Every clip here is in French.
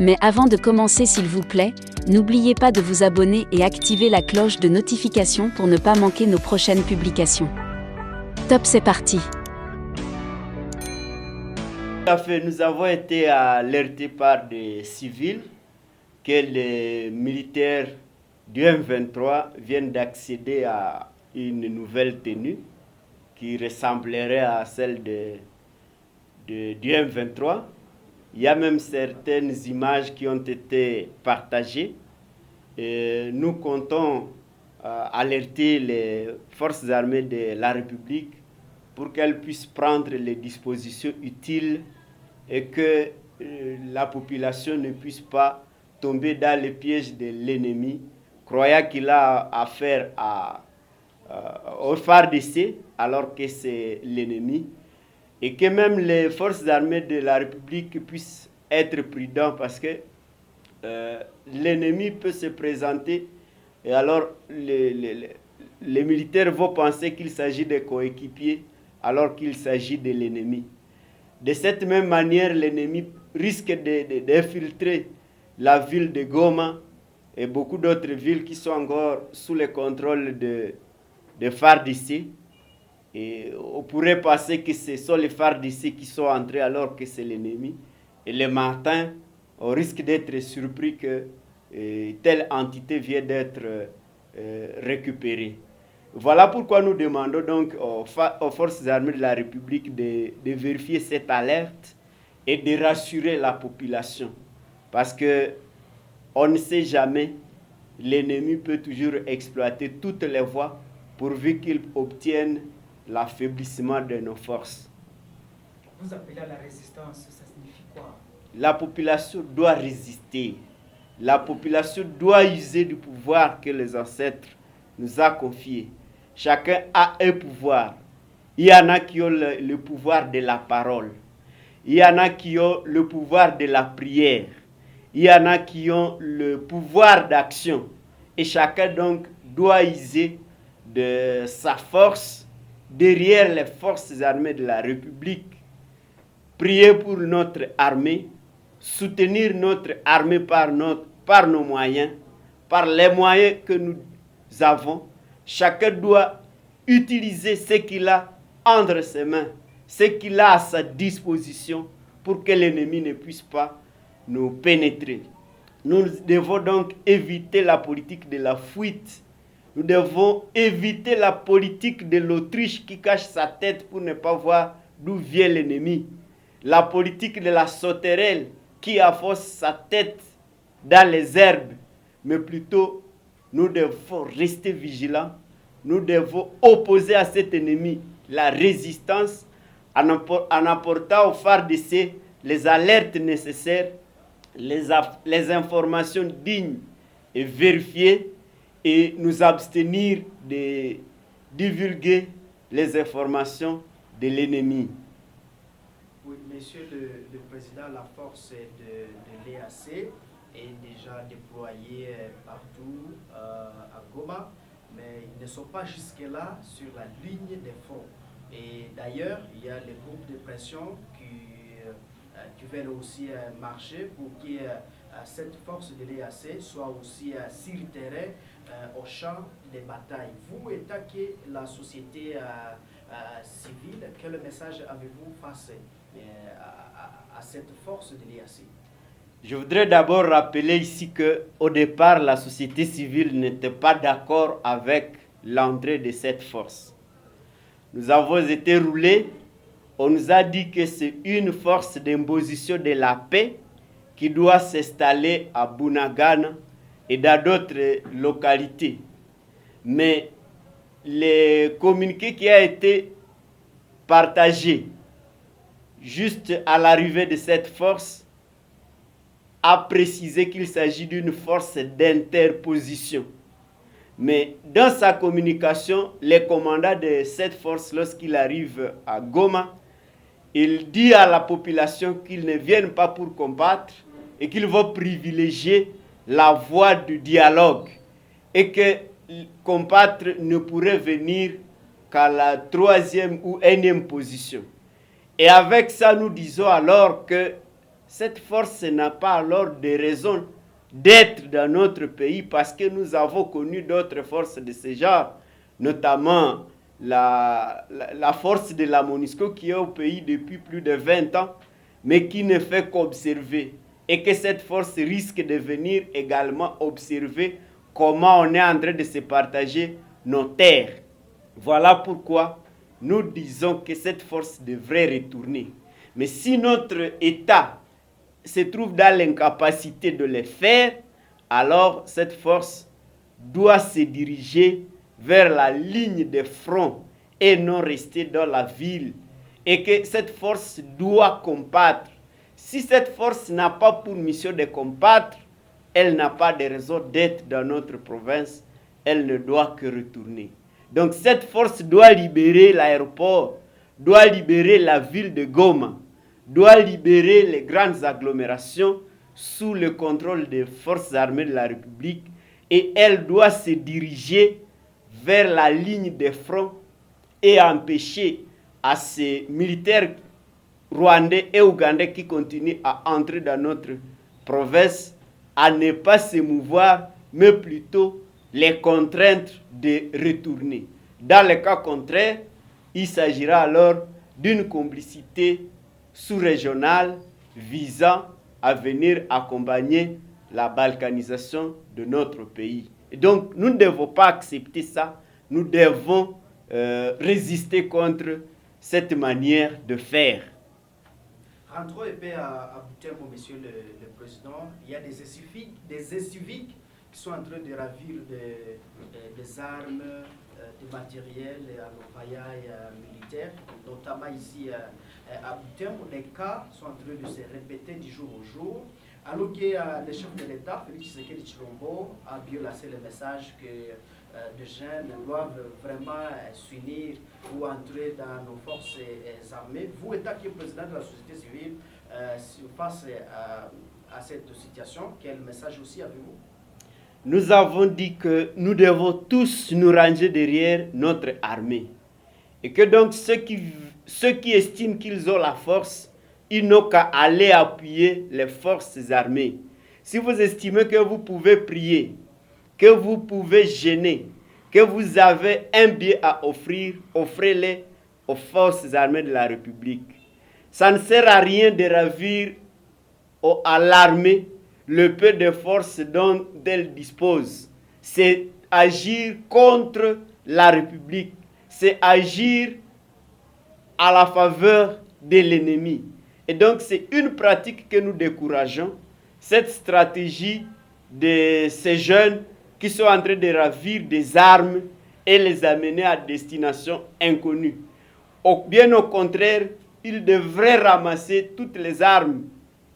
Mais avant de commencer, s'il vous plaît, n'oubliez pas de vous abonner et activer la cloche de notification pour ne pas manquer nos prochaines publications. Top, c'est parti! Tout à fait, nous avons été alertés par des civils que les militaires du M23 viennent d'accéder à une nouvelle tenue qui ressemblerait à celle du M23. Il y a même certaines images qui ont été partagées. Et nous comptons alerter les forces armées de la République pour qu'elles puissent prendre les dispositions utiles et que la population ne puisse pas tomber dans les pièges de l'ennemi, croyant qu'il a affaire au FARDC alors que c'est l'ennemi, et que même les forces armées de la République puissent être prudents parce que l'ennemi peut se présenter et alors les militaires vont penser qu'il s'agit de coéquipiers alors qu'il s'agit de l'ennemi. De cette même manière, l'ennemi risque d'infiltrer la ville de Goma et beaucoup d'autres villes qui sont encore sous le contrôle de FARDC. Et on pourrait penser que ce sont les FARDC qui sont entrés alors que c'est l'ennemi. Et le matin, on risque d'être surpris que telle entité vient d'être récupérée. Voilà pourquoi nous demandons donc aux forces armées de la République de vérifier cette alerte et de rassurer la population. Parce que on ne sait jamais, l'ennemi peut toujours exploiter toutes les voies pourvu qu'il obtienne l'affaiblissement de nos forces. Vous appelez à la résistance, ça signifie quoi? La population doit résister. La population doit user du pouvoir que les ancêtres nous ont confié. Chacun a un pouvoir. Il y en a qui ont le pouvoir de la parole. Il y en a qui ont le pouvoir de la prière. Il y en a qui ont le pouvoir d'action. Et chacun donc doit user de sa force derrière les forces armées de la République. Prier pour notre armée, soutenir notre armée par nos moyens, par les moyens que nous avons. Chacun doit utiliser ce qu'il a entre ses mains, ce qu'il a à sa disposition pour que l'ennemi ne puisse pas nous pénétrer. Nous devons donc éviter la politique de la fuite. Nous devons éviter la politique de l'autruche qui cache sa tête pour ne pas voir d'où vient l'ennemi. La politique de la sauterelle qui affosse sa tête dans les herbes. Mais plutôt, nous devons rester vigilants. Nous devons opposer à cet ennemi la résistance en apportant au FARDC les alertes nécessaires, les informations dignes et vérifiées et nous abstenir de divulguer les informations de l'ennemi. Oui, Monsieur le Président, la force de l'EAC est déjà déployée partout à Goma, mais ils ne sont pas jusque-là sur la ligne des fronts. Et d'ailleurs, il y a les groupes de pression qui veulent aussi marcher pour que cette force de l'EAC soit aussi sur le terrain au champ de bataille. Vous, étant que la société civile, quel message avez-vous face à cette force de l'EAC? Je voudrais d'abord rappeler ici qu'au départ, la société civile n'était pas d'accord avec l'entrée de cette force. Nous avons été roulés, on nous a dit que c'est une force d'imposition de la paix qui doit s'installer à Bunagana et dans d'autres localités. Mais le communiqué qui a été partagé juste à l'arrivée de cette force a précisé qu'il s'agit d'une force d'interposition. Mais dans sa communication, le commandant de cette force, lorsqu'il arrive à Goma, il dit à la population qu'ils ne viennent pas pour combattre et qu'ils vont privilégier la voie du dialogue et que combattre ne pourrait venir qu'à la 3e ou 1e position. Et avec ça, nous disons alors que cette force n'a pas alors de raison d'être dans notre pays parce que nous avons connu d'autres forces de ce genre, notamment la force de la MONUSCO qui est au pays depuis plus de 20 ans, mais qui ne fait qu'observer. Et que cette force risque de venir également observer comment on est en train de se partager nos terres. Voilà pourquoi nous disons que cette force devrait retourner. Mais si notre État se trouve dans l'incapacité de le faire, alors cette force doit se diriger vers la ligne de front et non rester dans la ville. Et que cette force doit combattre. Si cette force n'a pas pour mission de combattre, elle n'a pas de raison d'être dans notre province, elle ne doit que retourner. Donc cette force doit libérer l'aéroport, doit libérer la ville de Goma, doit libérer les grandes agglomérations sous le contrôle des forces armées de la République et elle doit se diriger vers la ligne de front et empêcher à ces militaires rwandais et ougandais qui continuent à entrer dans notre province à ne pas se mouvoir, mais plutôt les contraindre de retourner. Dans le cas contraire, il s'agira alors d'une complicité sous-régionale visant à venir accompagner la balkanisation de notre pays. Et donc, nous ne devons pas accepter ça. Nous devons résister contre cette manière de faire. Rentrons un peu à Butembo, monsieur le président. Il y a des inciviques qui sont en train de ravir des armes, du matériel à l'appareil militaire, notamment ici à Butembo. Les cas sont en train de se répéter du jour au jour. Alors que le chef de l'État, Félix Tshisekedi Tshilombo, a bien lancé le message que les jeunes doivent vraiment s'unir ou entrer dans nos forces armées. Vous, étant qui est président de la société civile, face à cette situation, quel message aussi avez-vous? Nous avons dit que nous devons tous nous ranger derrière notre armée. Et que donc ceux qui estiment qu'ils ont la force, ils n'ont qu'à aller appuyer les forces armées. Si vous estimez que vous pouvez prier, que vous pouvez gêner, que vous avez un bien à offrir, offrez-les aux forces armées de la République. Ça ne sert à rien de ravir à l'armée le peu de force dont elle dispose. C'est agir contre la République. C'est agir à la faveur de l'ennemi. Et donc c'est une pratique que nous décourageons, cette stratégie de ces jeunes qui sont en train de ravir des armes et les amener à destination inconnue. Bien au contraire, ils devraient ramasser toutes les armes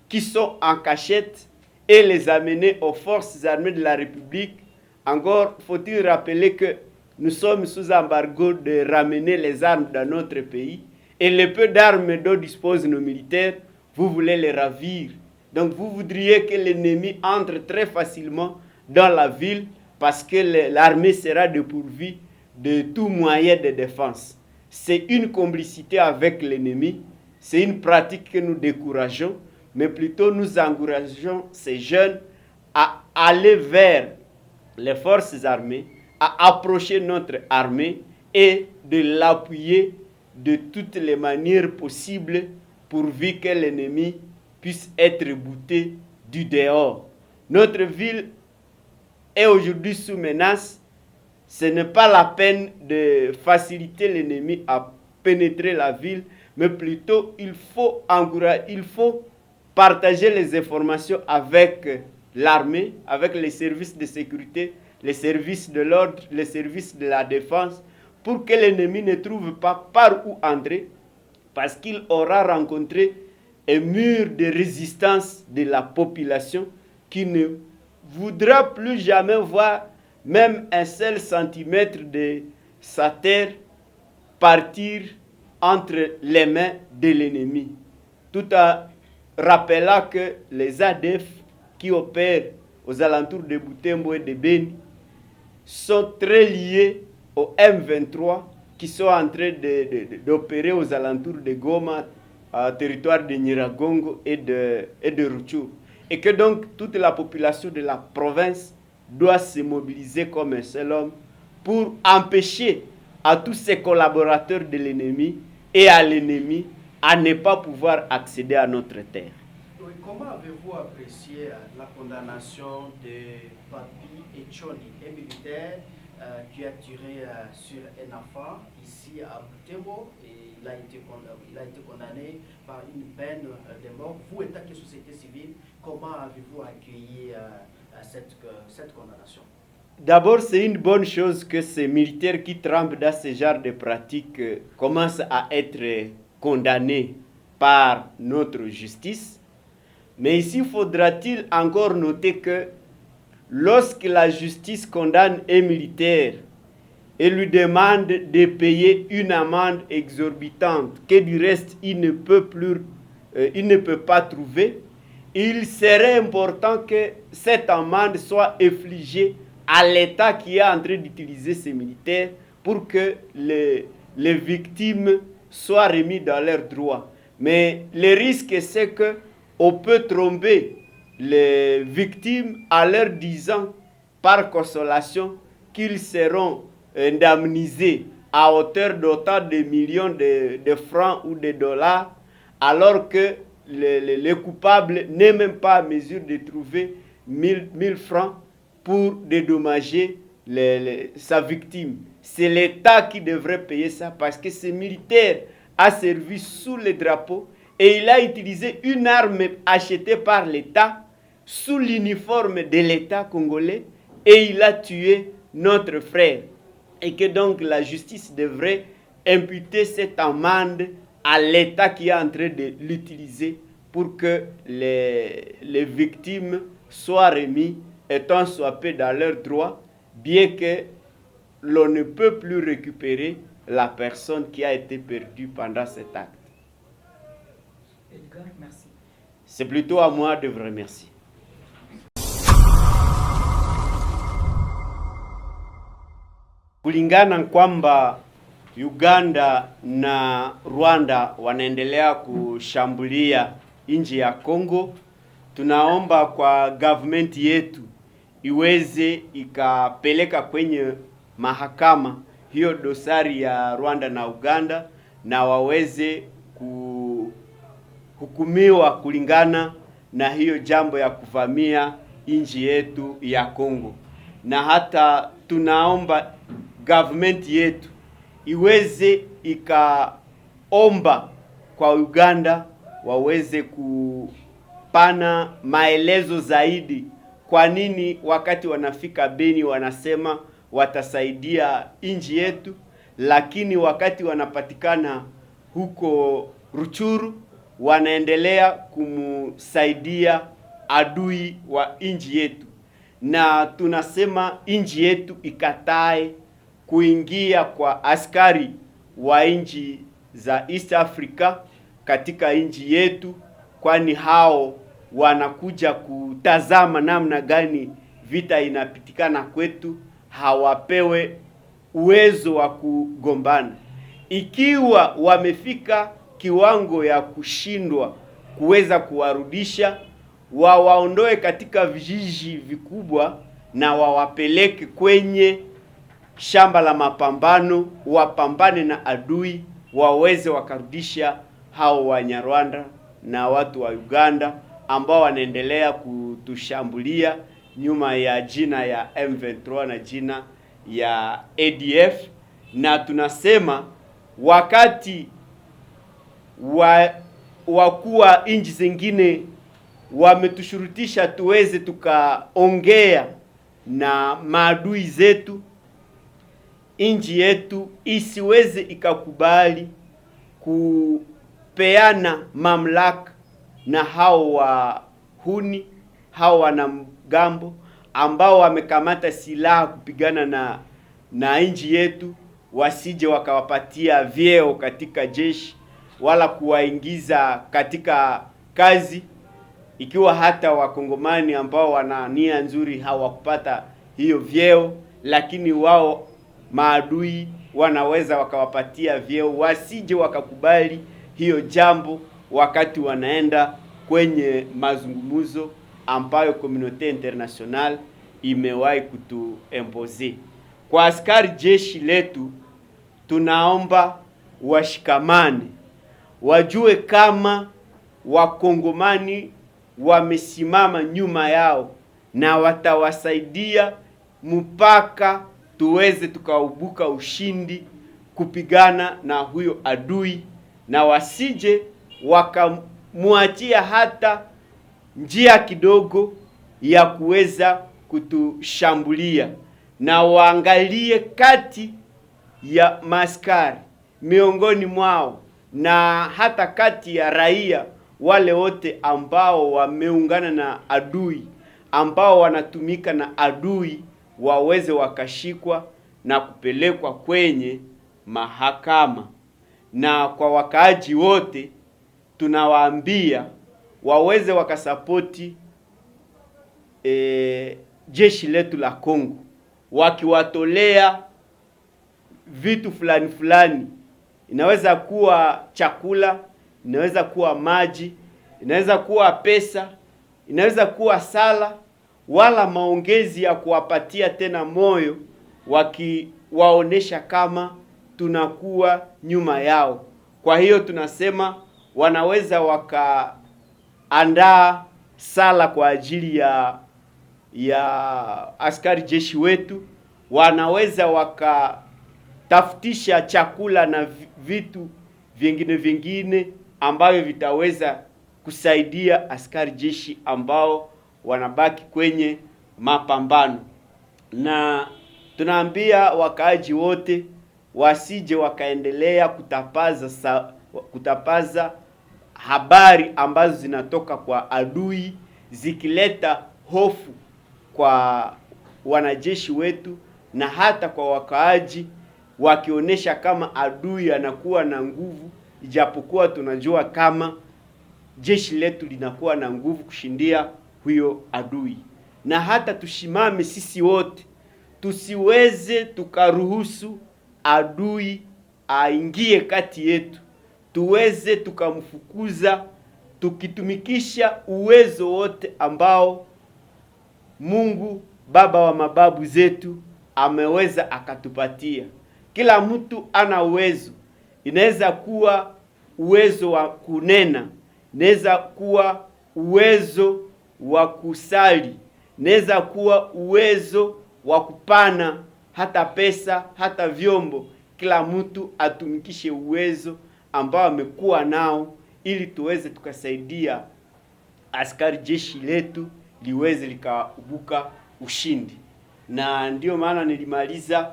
qui sont en cachette et les amener aux forces armées de la République. Encore faut-il rappeler que nous sommes sous embargo de ramener les armes dans notre pays. Et le peu d'armes dont disposent nos militaires, vous voulez les ravir. Donc vous voudriez que l'ennemi entre très facilement dans la ville parce que l'armée sera dépourvue de tout moyen de défense. C'est une complicité avec l'ennemi, c'est une pratique que nous décourageons, mais plutôt nous encourageons ces jeunes à aller vers les forces armées, à approcher notre armée et de l'appuyer de toutes les manières possibles pourvu que l'ennemi puisse être bouté du dehors. Notre ville est aujourd'hui sous menace. Ce n'est pas la peine de faciliter l'ennemi à pénétrer la ville, mais plutôt il faut partager les informations avec l'armée, avec les services de sécurité, les services de l'ordre, les services de la défense, pour que l'ennemi ne trouve pas par où entrer, parce qu'il aura rencontré un mur de résistance de la population qui ne voudra plus jamais voir même un seul centimètre de sa terre partir entre les mains de l'ennemi. Tout en rappelant que les ADF qui opèrent aux alentours de Butembo et de Beni sont très liés au M23 qui sont en train d'opérer aux alentours de Goma, territoire de Nyiragongo et de Rutshuru. Et que donc toute la population de la province doit se mobiliser comme un seul homme pour empêcher à tous ces collaborateurs de l'ennemi et à l'ennemi à ne pas pouvoir accéder à notre terre. Oui, comment avez-vous apprécié la condamnation de Papi Etchoni, un militaire qui a tiré sur un enfant ici à Butembo et il a été condamné par une peine de mort? Vous, étant que société civile, comment avez-vous accueilli cette condamnation? D'abord, c'est une bonne chose que ces militaires qui trempent dans ce genre de pratiques commencent à être condamnés par notre justice. Mais ici, faudra-t-il encore noter que lorsque la justice condamne un militaire et lui demande de payer une amende exorbitante que du reste il ne peut pas trouver, il serait important que cette amende soit infligée à l'État qui est en train d'utiliser ces militaires pour que les victimes soient remis dans leurs droits. Mais le risque, c'est qu'on peut tromper les victimes en leur disant par consolation qu'ils seront indemnisés à hauteur d'autant de millions de francs ou de dollars, alors que le coupable n'est même pas en mesure de trouver 1000 francs pour dédommager sa victime. C'est l'État qui devrait payer ça parce que ce militaire a servi sous le drapeau et il a utilisé une arme achetée par l'État sous l'uniforme de l'État congolais et il a tué notre frère. Et que donc la justice devrait imputer cette amende à l'État qui est en train de l'utiliser pour que les victimes soient remises et tant soit peu dans leurs droits, bien que l'on ne peut plus récupérer la personne qui a été perdue pendant cet acte. Edgar, merci. C'est plutôt à moi de vous remercier. Kulingana kwamba Uganda na Rwanda wanaendelea kushambulia nchi ya Kongo, tunaomba kwa government yetu iweze ikapeleka kwenye mahakama hiyo dosari ya Rwanda na Uganda na waweze kuhukumiwa kulingana na hiyo jambo ya kuvamia nchi yetu ya Kongo. Na hata tunaomba government yetu iweze ikaomba kwa Uganda waweze kupana maelezo zaidi kwa nini wakati wanafika Beni wanasema watasaidia nchi yetu, lakini wakati wanapatikana huko Rutshuru wanaendelea kumsaidia adui wa nchi yetu. Na tunasema nchi yetu ikatae kuingia kwa askari wa nchi za East Africa katika nchi yetu, kwani hao wanakuja kutazama namna gani vita inapitikana kwetu, hawapewe uwezo wa kugombana. Ikiwa wamefika kiwango ya kushindwa kuweza kuwarudisha, wawaondoe katika vijiji vikubwa na wawapeleke kwenye shamba la mapambano, wapambane na adui, waweze wakarudisha hao Wanyarwanda na watu wa Uganda ambao wanaendelea kutushambulia nyuma ya jina ya M23 na jina ya ADF. Na tunasema wakati wakuwa nchi zingine wametushurutisha tuweze tukaongea na maadui zetu, nchi yetu isiweze ikakubali kupeana mamlaka na hao wahuni, hao wanamgambo ambao wamekamata silaha kupigana na nchi yetu, wasije wakawapatia vyeo katika jeshi wala kuwaingiza katika kazi, ikiwa hata wakongomani ambao wana nia nzuri hawakupata hiyo vyeo, lakini wao maadui wanaweza wakawapatia vyeo, wasije wakakubali hiyo jambo wakati wanaenda kwenye mazungumzo ambayo community international imewahi kutuimpose. Kwa askari jeshi letu tunaomba washikamane, wajue kama wakongomani wamesimama nyuma yao na watawasaidia mpaka tuweze tukaubuka ushindi kupigana na huyo adui, na wasije wakamwachia hata njia kidogo ya kuweza kutushambulia, na waangalie kati ya maskari miongoni mwao na hata kati ya raia wale wote ambao wameungana na adui, ambao wanatumika na adui, waweze wakashikwa na kupelekwa kwenye mahakama. Na kwa wakaaji wote tunawaambia waweze wakasapoti jeshi letu la Kongo, wakiwatolea vitu fulani fulani. Inaweza kuwa chakula, inaweza kuwa maji, inaweza kuwa pesa, inaweza kuwa sala, wala maongezi ya kuwapatia tena moyo, wakiwaonesha kama tunakuwa nyuma yao. Kwa hiyo tunasema wanaweza wakaandaa sala kwa ajili ya askari jeshi wetu, wanaweza wakatafutisha chakula na vitu vingine ambavyo vitaweza kusaidia askari jeshi ambao wanabaki kwenye mapambano. Na tunaambia wakaaji wote wasije wakaendelea kutapaza habari ambazo zinatoka kwa adui zikileta hofu kwa wanajeshi wetu na hata kwa wakaaji, wakionyesha kama adui anakuwa na nguvu, ijapokuwa tunajua kama jeshi letu linakuwa na nguvu kushindia huyo adui. Na hata tushimame sisi wote, tusiweze tukaruhusu adui aingie kati yetu, tuweze tukamfukuza tukitumikisha uwezo wote ambao Mungu baba wa mababu zetu ameweza akatupatia. Kila mtu ana uwezo. Inaweza kuwa uwezo wa kunena, inaweza kuwa uwezo wa kusali, inaweza kuwa uwezo wa kupana hata pesa, hata vyombo. Kila mtu atumikishe uwezo ambao amekuwa nao ili tuweze tukasaidia askari jeshi letu liweze likaubuka ushindi. Na ndio maana nilimaliza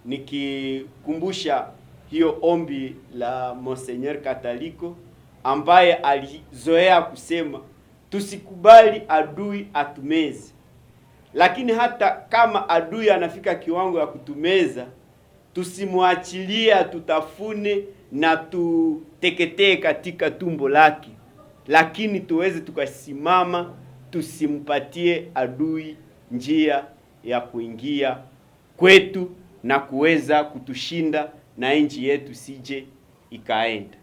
nikikumbusha hiyo ombi la Monseigneur Kataliko ambaye alizoea kusema tusikubali adui atumeze. Lakini hata kama adui anafika kiwango ya kutumeza, tusimwachilia tutafune na tuteketee katika tumbo lake, lakini tuweze tukasimama, tusimpatie adui njia ya kuingia kwetu na kuweza kutushinda na nchi yetu sije ikaenda.